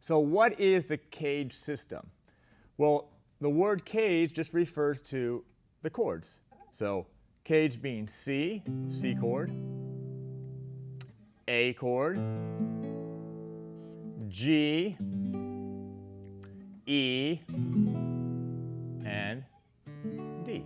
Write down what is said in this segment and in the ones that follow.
So what is the CAGED system? Well, the word CAGED just refers to the chords. So CAGED being C, C chord, A chord, G, E, and D.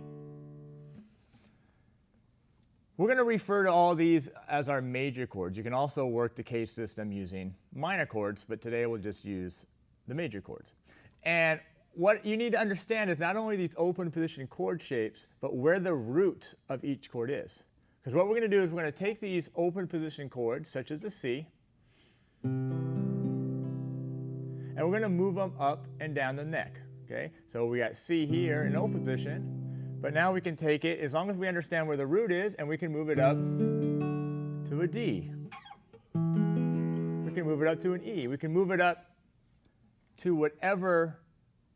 We're going to refer to all these as our major chords. You can also work the CAGED system using minor chords, but today we'll just use the major chords. And what you need to understand is not only these open position chord shapes, but where the root of each chord is. Because what we're going to do is we're going to take these open position chords, such as the C, and we're going to move them up and down the neck. Okay? So we got C here in open position. But now we can take it, as long as we understand where the root is, and we can move it up to a D. We can move it up to an E. We can move it up to whatever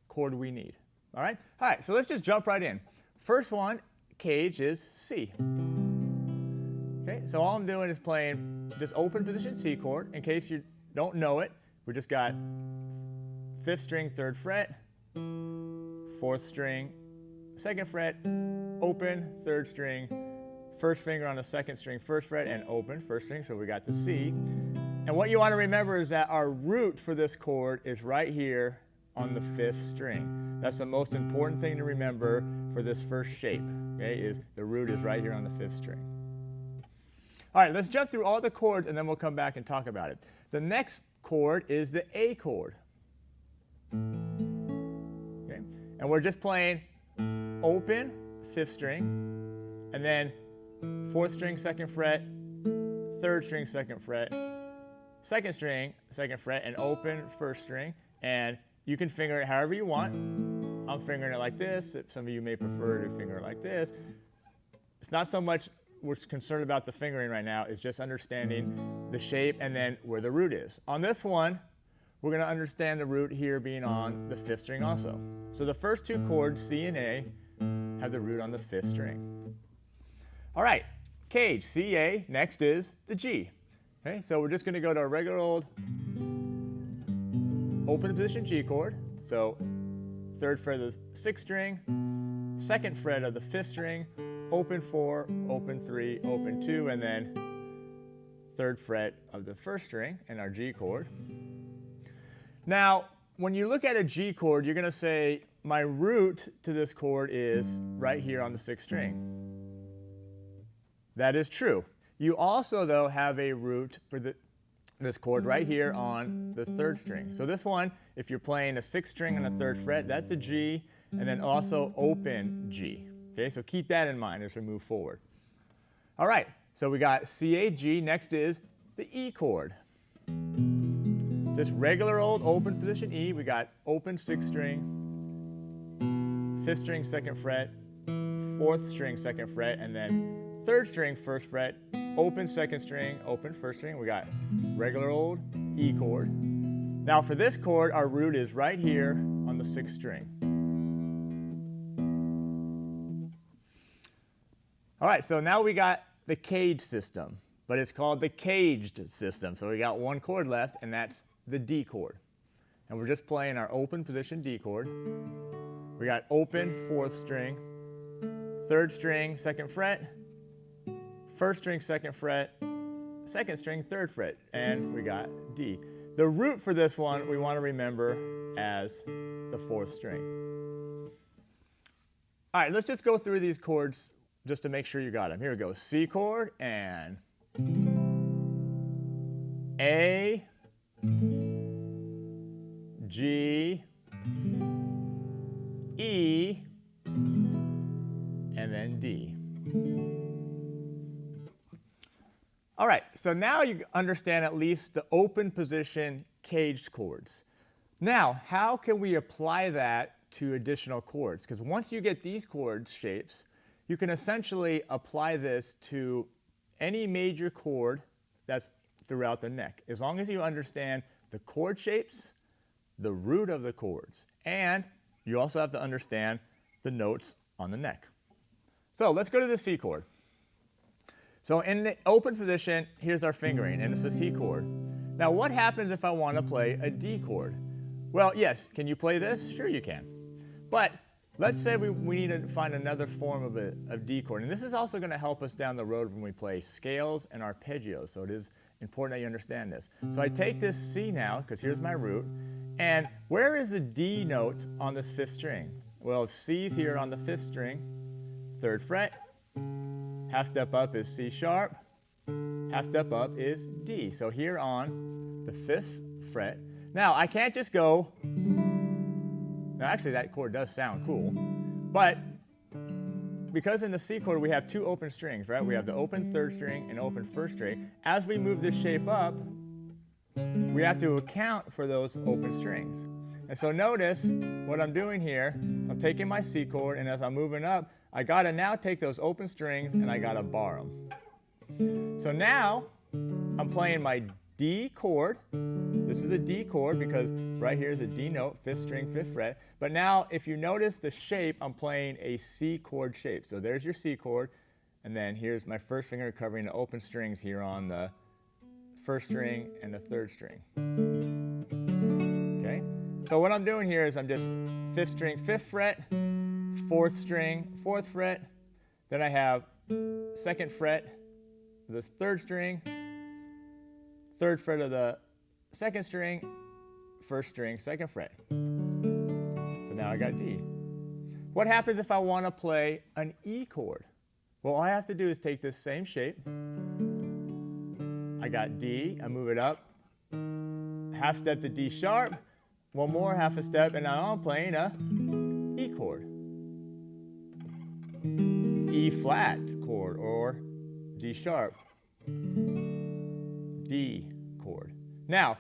chord we need. All right? All right, so let's just jump right in. First one, CAGED, is C. Okay, so all I'm doing is playing this open position C chord. In case you don't know it, we just got 5th string, 3rd fret, 4th string, 2nd fret, open, 3rd string, 1st finger on the 2nd string, 1st fret, and open, 1st string, so we got the C. And what you want to remember is that our root for this chord is right here on the 5th string. That's the most important thing to remember for this first shape, okay, is the root is right here on the 5th string. All right, let's jump through all the chords and then we'll come back and talk about it. The next chord is the A chord. Okay? And we're just playing open, 5th string, and then 4th string, 2nd fret, 3rd string, 2nd fret, 2nd string, 2nd fret, and open, 1st string. And you can finger it however you want. I'm fingering it like this. Some of you may prefer to finger it like this. It's not so much we're concerned about the fingering right now, is just understanding the shape and then where the root is. On this one, we're going to understand the root here being on the 5th string also. So the first two chords, C and A, have the root on the 5th string. All right, CAGED, C, A. Next is the G. Okay, so we're just going to go to a regular old open position G chord. So 3rd fret of the 6th string, 2nd fret of the 5th string, open 4, open 3, open 2, and then 3rd fret of the 1st string and our G chord. Now, when you look at a G chord, you're going to say, my root to this chord is right here on the 6th string. That is true. You also, though, have a root for this chord right here on the 3rd string. So this one, if you're playing a 6th string on the 3rd fret, that's a G, and then also open G. Okay, so keep that in mind as we move forward. All right, so we got C, A, G. Next is the E chord. Just regular old open position E. We got open 6th string, 5th string, 2nd fret, 4th string, 2nd fret, and then 3rd string, 1st fret, open 2nd string, open 1st string. We got regular old E chord. Now for this chord, our root is right here on the 6th string. All right, so now we got the CAGED system, but it's called the CAGED system. So we got one chord left, and that's the D chord. And we're just playing our open position D chord. We got open 4th string, 3rd string, 2nd fret, 1st string, 2nd fret, 2nd string, 3rd fret, and we got D. The root for this one we want to remember as the 4th string. All right, let's just go through these chords just to make sure you got them. Here we go. C chord and A, G, E, and then D. All right, so now you understand at least the open position CAGED chords. Now, how can we apply that to additional chords? Because once you get these chord shapes, you can essentially apply this to any major chord that's throughout the neck, as long as you understand the chord shapes, the root of the chords, and you also have to understand the notes on the neck. So let's go to the C chord. So in the open position, here's our fingering, and it's the C chord. Now, what happens if I want to play a D chord? Well, yes, can you play this? Sure you can. But let's say we need to find another form of D chord. And this is also going to help us down the road when we play scales and arpeggios. So it is important that you understand this. So I take this C now, because here's my root. And where is the D note on this 5th string? Well, if C's here on the 5th string, 3rd fret, half step up is C sharp, half step up is D. So here on the 5th fret. Now, I can't just go, now actually that chord does sound cool, but because in the C chord we have 2 open strings, right? We have the open 3rd string and open 1st string. As we move this shape up, we have to account for those open strings. And so notice what I'm doing here. I'm taking my C chord, and as I'm moving up, I got to now take those open strings and I got to bar them. So now I'm playing my D chord. This is a D chord because right here is a D note, 5th string, 5th fret. But now if you notice the shape, I'm playing a C chord shape. So there's your C chord, and then here's my 1st finger covering the open strings here on the 1st string and the 3rd string. Okay? So what I'm doing here is I'm just 5th string, 5th fret, 4th string, 4th fret. Then I have 2nd fret, this 3rd string, 3rd fret of the 2nd string, 1st string, 2nd fret. So now I got D. What happens if I want to play an E chord? Well, all I have to do is take this same shape. I got D, I move it up, half step to D sharp, one more half a step, and now I'm playing a E chord. E flat chord, or D sharp, D chord. Now,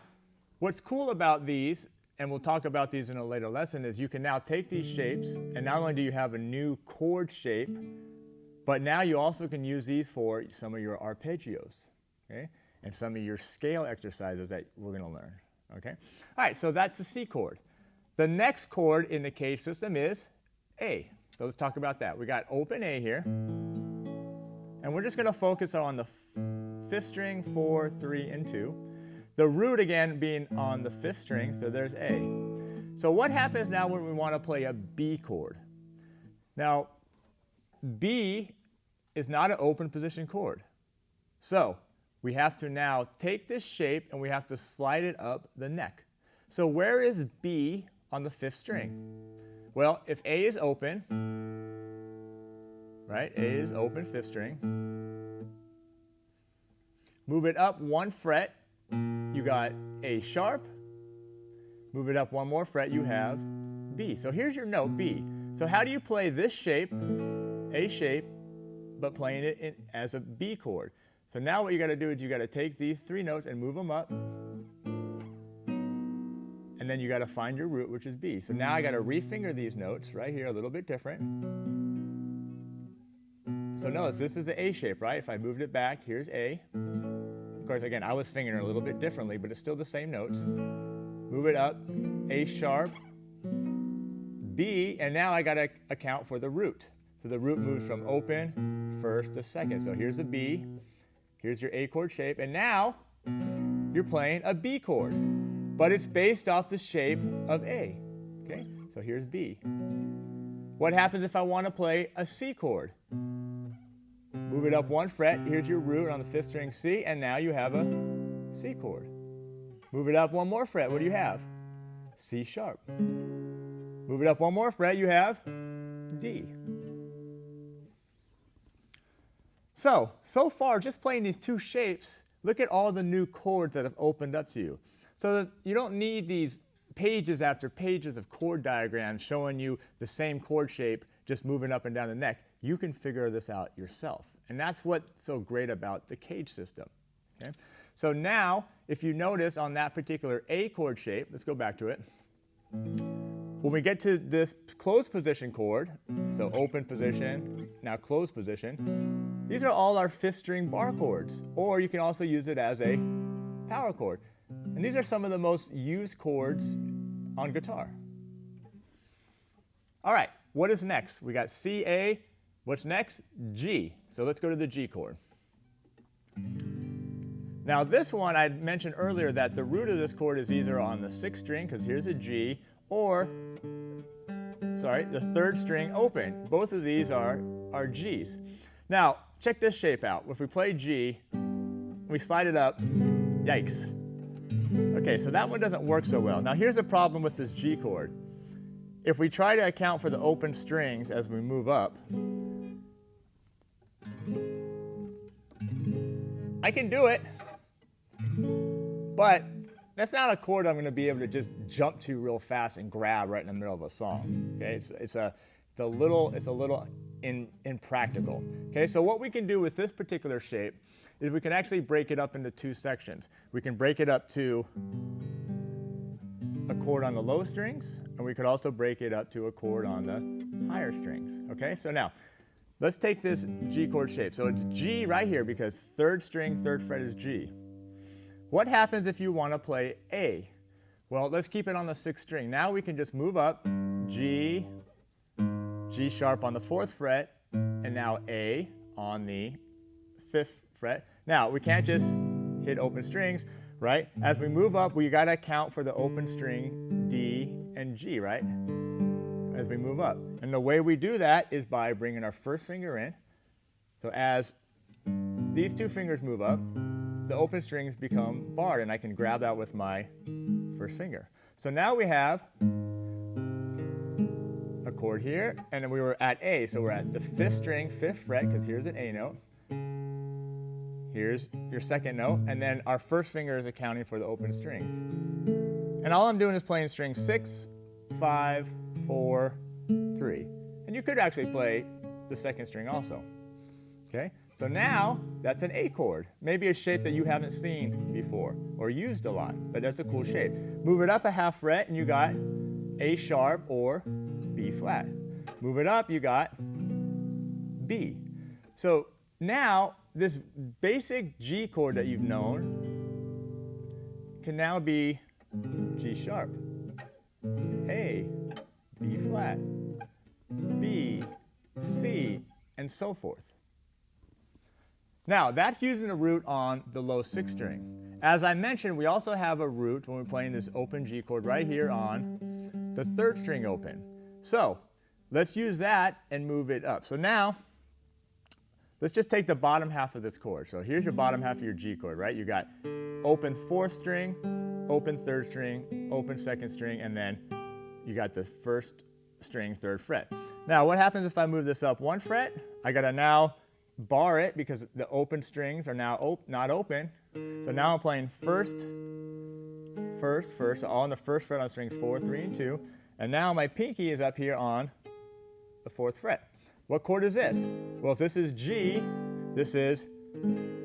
what's cool about these, and we'll talk about these in a later lesson, is you can now take these shapes, and not only do you have a new chord shape, but now you also can use these for some of your arpeggios, okay? And some of your scale exercises that we're going to learn, okay? All right, so that's the C chord. The next chord in the CAGED system is A. So let's talk about that. We got open A here, and we're just going to focus on the 5th string, 4, 3, and 2. The root again being on the 5th string, so there's A. So what happens now when we want to play a B chord? Now, B is not an open position chord. So we have to now take this shape and we have to slide it up the neck. So where is B on the 5th string? Well, if A is open, right? A is open, 5th string. Move it up 1 fret, you got A sharp. Move it up 1 more fret, you have B. So here's your note, B. So how do you play this shape, A shape, but playing it as a B chord? So now what you got to do is you got to take these 3 notes and move them up. And then you got to find your root, which is B. So now I got to refinger these notes right here, a little bit different. So notice this is the A shape, right? If I moved it back, here's A. Of course, again, I was fingering a little bit differently, but it's still the same notes. Move it up, A sharp, B, and now I got to account for the root. So the root moves from open, 1st to 2nd. So here's the B, here's your A chord shape, and now you're playing a B chord, but it's based off the shape of A. Okay, so here's B. What happens if I want to play a C chord? Move it up 1 fret, here's your root on the 5th string C, and now you have a C chord. Move it up 1 more fret, what do you have? C sharp. Move it up 1 more fret, you have D. So far, just playing these 2 shapes, look at all the new chords that have opened up to you. So that you don't need these pages after pages of chord diagrams showing you the same chord shape just moving up and down the neck. You can figure this out yourself. And that's what's so great about the CAGED system. Okay? So now, if you notice on that particular A chord shape, let's go back to it. When we get to this closed position chord, so open position, now closed position, these are all our 5th string bar chords, or you can also use it as a power chord. And these are some of the most used chords on guitar. All right, what is next? We got C, A. What's next? G. So let's go to the G chord. Now this one, I mentioned earlier that the root of this chord is either on the 6th string, because here's a G, or, sorry, the 3rd string open. Both of these are Gs. Now, check this shape out. If we play G, we slide it up, yikes. Okay, so that one doesn't work so well. Now here's a problem with this G chord. If we try to account for the open strings as we move up, I can do it, but that's not a chord I'm going to be able to just jump to real fast and grab right in the middle of a song. Okay, it's a little impractical. Okay, so what we can do with this particular shape is we can actually break it up into 2 sections. We can break it up to a chord on the low strings, and we could also break it up to a chord on the higher strings. Okay, so now let's take this G chord shape. So it's G right here because 3rd string, 3rd fret is G. What happens if you want to play A? Well, let's keep it on the 6th string. Now we can just move up, G, G sharp on the 4th fret, and now A on the 5th fret. Now, we can't just hit open strings, right? As we move up, we got to account for the open string D and G, right? As we move up. And the way we do that is by bringing our 1st finger in. So as these 2 fingers move up, the open strings become barred, and I can grab that with my 1st finger. So now we have a chord here, and then we were at A, so we're at the 5th string, 5th fret, because here's an A note. Here's your 2nd note, and then our 1st finger is accounting for the open strings. And all I'm doing is playing string 6, 5, 4, 3. And you could actually play the 2nd string also. Okay? So now, that's an A chord. Maybe a shape that you haven't seen before or used a lot, but that's a cool shape. Move it up a half fret, and you got A sharp or B flat. Move it up, you got B. So now, this basic G chord that you've known can now be G sharp, A, B flat, B, C, and so forth. Now, that's using a root on the low 6th string. As I mentioned, we also have a root when we're playing this open G chord right here on the 3rd string open. So, let's use that and move it up. So now, let's just take the bottom half of this chord. So here's your bottom half of your G chord, right? You got open 4th string, open 3rd string, open 2nd string, and then you got the 1st string, 3rd fret. Now, what happens if I move this up 1 fret? I got to now bar it because the open strings are now not open. So now I'm playing 1st, so all on the 1st fret on strings 4, 3, and 2. And now my pinky is up here on the 4th fret. What chord is this? Well, if this is G, this is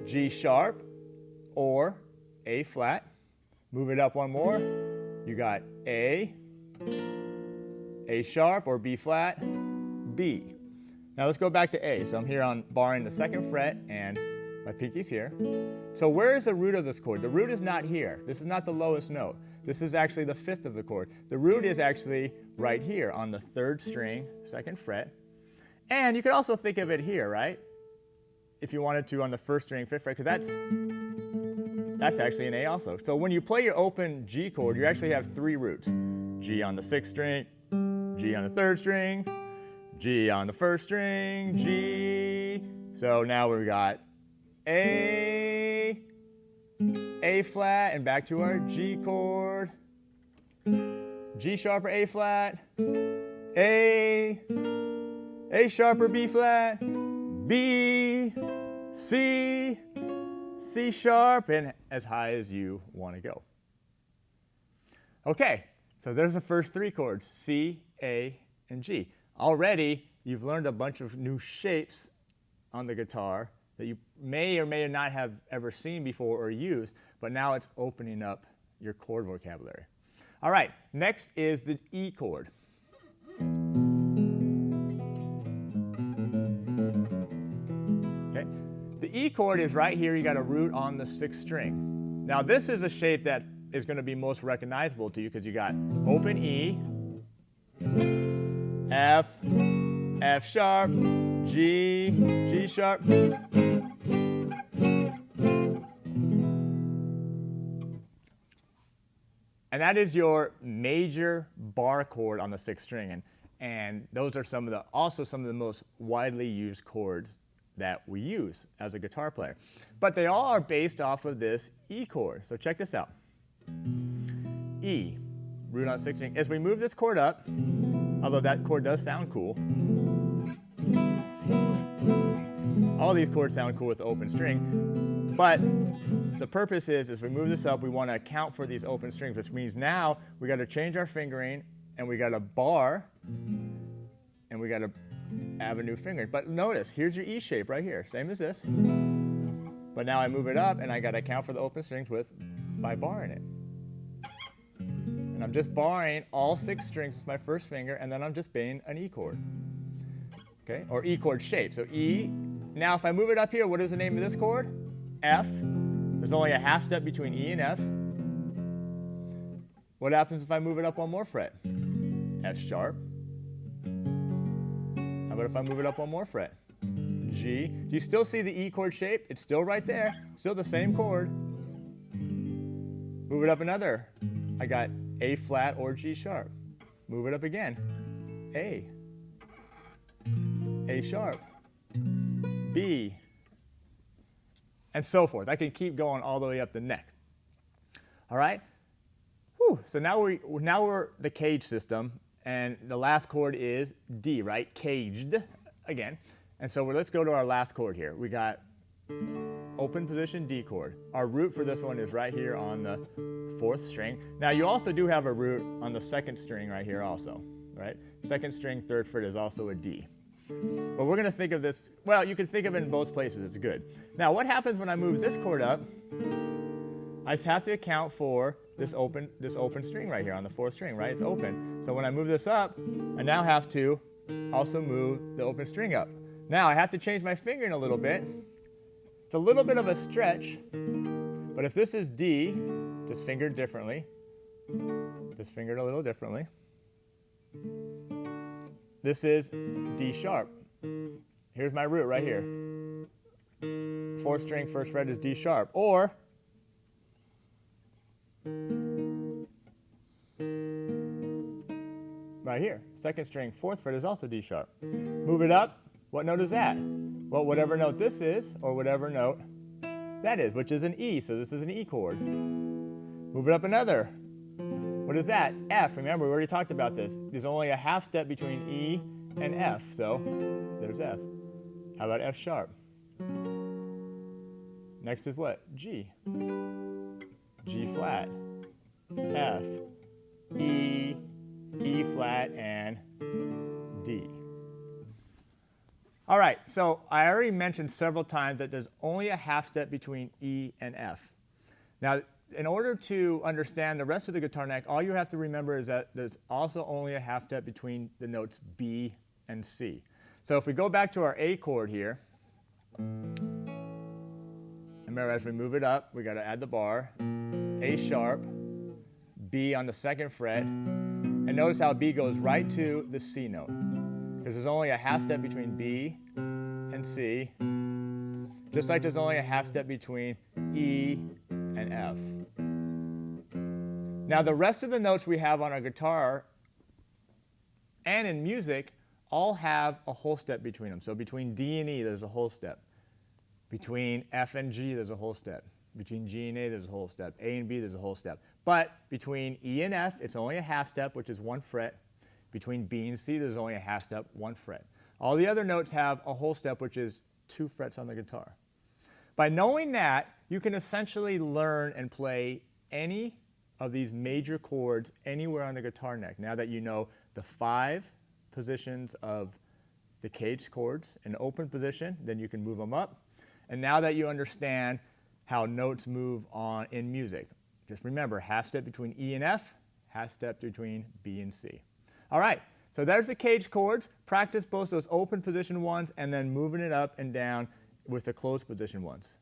G sharp or A flat. Move it up one more. You got A sharp or B flat, B. Now let's go back to A. So I'm here on barring the 2nd fret, and my pinky's here. So where is the root of this chord? The root is not here. This is not the lowest note. This is actually the 5th of the chord. The root is actually right here on the 3rd string, 2nd fret. And you could also think of it here, right? If you wanted to on the 1st string, 5th fret, because that's actually an A also. So when you play your open G chord, you actually have 3 roots. G on the 6th string, G on the 3rd string, G on the 1st string, G. So now we've got A flat, and back to our G chord. G sharp or A flat, A sharp or B flat, B, C, C sharp, and as high as you want to go. Okay, so there's the first 3 chords, C, A, and G. Already, you've learned a bunch of new shapes on the guitar that you may or may not have ever seen before or used, but now it's opening up your chord vocabulary. All right, next is the E chord. Okay, the E chord is right here. You got a root on the 6th string. Now this is a shape that is going to be most recognizable to you because you got open E, F, F sharp, G, G sharp, And that is your major bar chord on the 6th string. And those are also some of the most widely used chords that we use as a guitar player. But they all are based off of this E chord. So check this out. E, root on 6th string. As we move this chord up, although that chord does sound cool, all these chords sound cool with the open string, but the purpose is, as we move this up, we want to account for these open strings, which means now we got to change our fingering, and we got a bar, and we got to have a new fingering. But notice, here's your E shape right here, same as this. But now I move it up, and I got to account for the open strings by barring it. And I'm just barring all 6 strings with my first finger, and then I'm just playing an E chord. Okay, or E chord shape. So E. Now if I move it up here, what is the name of this chord? F. There's only a half step between E and F. What happens if I move it up one more fret? F sharp. How about if I move it up one more fret? G. Do you still see the E chord shape? It's still right there. Still the same chord. Move it up another. I got A flat or G sharp. Move it up again. A sharp, B, and so forth. I can keep going all the way up the neck. All right? Whew. So now we're the CAGED system, and the last chord is D, right? CAGED, again. And so let's go to our last chord here. We got open position D chord. Our root for this one is right here on the 4th string. Now you also do have a root on the 2nd string right here also, right? 2nd string, 3rd fret is also a D. But we're going to think of this, well, you can think of it in both places. It's good. Now, what happens when I move this chord up? I just have to account for this open string right here on the 4th string, right? It's open. So when I move this up, I now have to also move the open string up. Now, I have to change my fingering a little bit. It's a little bit of a stretch, but if this is D, just fingered differently, just fingered a little differently. This is D sharp. Here's my root right here. 4th string, 1st fret is D sharp. Or right here, 2nd string, 4th fret is also D sharp. Move it up. What note is that? Well, whatever note this is, or whatever note that is, which is an E. So this is an E chord. Move it up another. What is that? F. Remember, we already talked about this. There's only a half step between E and F, so there's F. How about F sharp? Next is what? G. G flat, F, E, E flat, and D. All right, so I already mentioned several times that there's only a half step between E and F. Now, in order to understand the rest of the guitar neck, all you have to remember is that there's also only a half step between the notes B and C. So if we go back to our A chord here, remember as we move it up, we got to add the bar, A sharp, B on the 2nd fret, and notice how B goes right to the C note, because there's only a half step between B and C, just like there's only a half step between E and F. Now the rest of the notes we have on our guitar and in music all have a whole step between them. So between D and E there's a whole step. Between F and G there's a whole step. Between G and A there's a whole step. A and B there's a whole step. But between E and F it's only a half step, which is 1 fret. Between B and C there's only a half step, 1 fret. All the other notes have a whole step, which is 2 frets on the guitar. By knowing that, you can essentially learn and play any of these major chords anywhere on the guitar neck. Now that you know the 5 positions of the CAGED chords in open position, then you can move them up. And now that you understand how notes move on in music, just remember half step between E and F, half step between B and C. All right, so there's the CAGED chords. Practice both those open position ones and then moving it up and down with the closed position ones.